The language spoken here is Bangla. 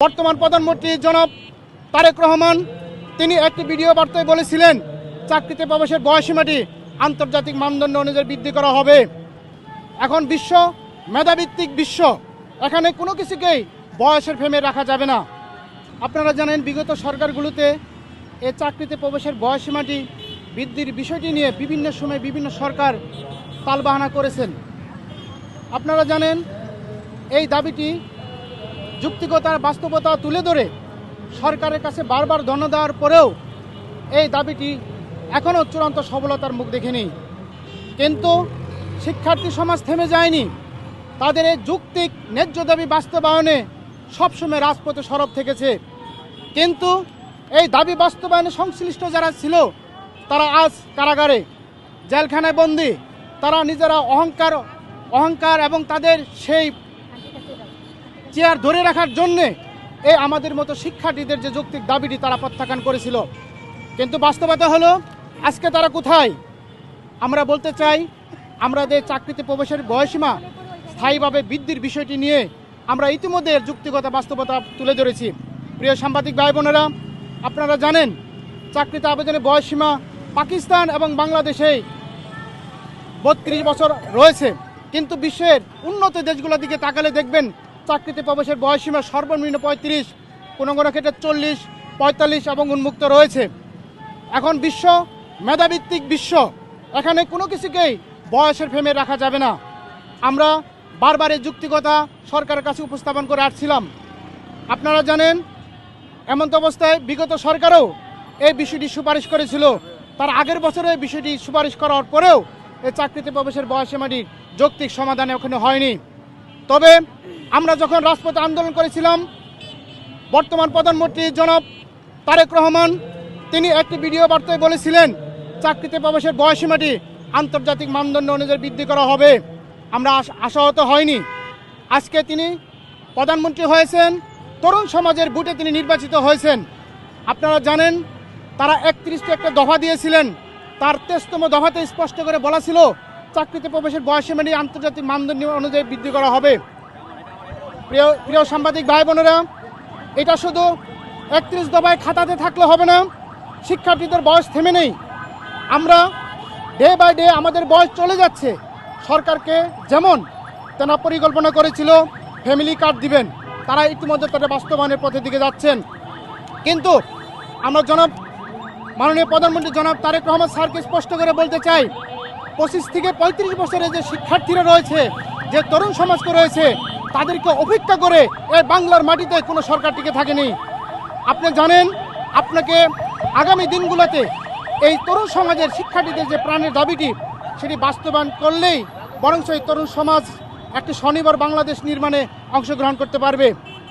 বর্তমান প্রধানমন্ত্রী জনাব তারেক রহমান তিনি একটি ভিডিও বার্তায় বলেছিলেন চাকরিতে প্রবেশের বয়সীমাটি আন্তর্জাতিক মানদণ্ড অনুযায়ী বৃদ্ধি করা হবে। এখন বিশ্ব মেধাভিত্তিক বিশ্ব, এখানে কোনো কিছুকেই বয়সের ফ্রেমে রাখা যাবে না। আপনারা জানেন বিগত সরকারগুলোতে এই চাকরিতে প্রবেশের বয়সীমাটি বৃদ্ধির বিষয়টি নিয়ে বিভিন্ন সময় বিভিন্ন সরকার তালবাহানা করেছেন। আপনারা জানেন এই দাবিটি যুক্তিগতার বাস্তবতা তুলে ধরে সরকারের কাছে বারবার ধন্য দেওয়ার পরেও এই দাবিটি এখনও চূড়ান্ত সফলতার মুখ দেখেনি। কিন্তু শিক্ষার্থী সমাজ থেমে যায়নি। তাদের এই যৌক্তিক ন্যায্য দাবি বাস্তবায়নে সবসময় রাজপথে সরব থেকেছে। কিন্তু এই দাবি বাস্তবায়নে সংশ্লিষ্ট যারা ছিল তারা আজ কারাগারে, জেলখানায় বন্দী। তারা নিজেরা অহংকার এবং তাদের সেই চেয়ার ধরে রাখার জন্যে এই আমাদের মতো শিক্ষার্থীদের যে যৌক্তিক দাবিটি তারা প্রত্যাখ্যান করেছিল। কিন্তু বাস্তবতা হলো আজকে তারা কোথায়? আমরা বলতে চাই, আমাদের চাকরিতে প্রবেশের বয়সীমা স্থায়ীভাবে বৃদ্ধির বিষয়টি নিয়ে আমরা ইতিমধ্যে যুক্তিগত বাস্তবতা তুলে ধরেছি। প্রিয় সাংবাদিক ভাই বোনেরা, আপনারা জানেন চাকরিতে আবেদনের বয়সীমা পাকিস্তান এবং বাংলাদেশে 32 বছর রয়েছে। কিন্তু বিশ্বের উন্নত দেশগুলোর দিকে তাকালে দেখবেন চাকরিতে প্রবেশের বয়সীমা সর্বনিম্ন 35, কোনো কোনো ক্ষেত্রে 40, 45 এবং উন্মুক্ত রয়েছে। এখন বিশ্ব মেধাভিত্তিক বিশ্ব, এখানে কোনো কিছুকেই বয়সের ফ্রেমে রাখা যাবে না। আমরা বারবার এই যুক্তিগতা সরকারের কাছে উপস্থাপন করে আসছিলাম। আপনারা জানেন এমন অবস্থায় বিগত সরকারও এই বিষয়টি সুপারিশ করেছিল। তার আগের বছরে এই বিষয়টি সুপারিশ করার পরেও এই চাকরিতে প্রবেশের বয়সীমাটির যৌক্তিক সমাধান এখনো হয়নি। তবে আমরা যখন রাজপথে আন্দোলন করেছিলাম, বর্তমান প্রধানমন্ত্রী জনাব তারেক রহমান তিনি একটি ভিডিও বার্তায় বলেছিলেন চাকরিতে প্রবেশের বয়সীমাটি আন্তর্জাতিক মানদণ্ড অনুযায়ী বৃদ্ধি করা হবে। আমরা আশাহত হয়নি। আজকে তিনি প্রধানমন্ত্রী হয়েছেন, তরুণ সমাজের ভোটে তিনি নির্বাচিত হয়েছেন। আপনারা জানেন তারা 31টি একটা দফা দিয়েছিলেন। তার 23তম দফাতে স্পষ্ট করে বলা ছিল চাকরিতে প্রবেশের বয়সীমাটি আন্তর্জাতিক মানদণ্ড অনুযায়ী বৃদ্ধি করা হবে। প্রিয় সাংবাদিক ভাই বোনেরা, এটা শুধু 31 দফায় খাতাতে থাকলে হবে না। শিক্ষার্থীদের বয়স থেমে নেই। আমরা ডে বাই ডে আমাদের বয়স চলে যাচ্ছে। সরকারকে যেমন তেনা পরিকল্পনা করেছিল ফ্যামিলি কার্ড দিবেন, তারা ইতিমধ্যে তাদের বাস্তবায়নের পথের দিকে যাচ্ছেন। কিন্তু আমরা মাননীয় প্রধানমন্ত্রী জনাব তারেক রহমান স্যারকে স্পষ্ট করে বলতে চাই, 25 থেকে 35 বছরের যে শিক্ষার্থীরা রয়েছে, যে তরুণ সমাজকে রয়েছে, তাদেরকে উপেক্ষা করে এই বাংলার মাটিতে কোনো সরকার টিকে থাকেনি। আপনি জানেন, আপনাকে আগামী দিনগুলোতে এই তরুণ সমাজের শিক্ষার্থীদের যে প্রাণের দাবিটি সেটি বাস্তবায়ন করলেই বরং এই তরুণ সমাজ একটি স্বনির্ভর বাংলাদেশ নির্মাণে অংশগ্রহণ করতে পারবে।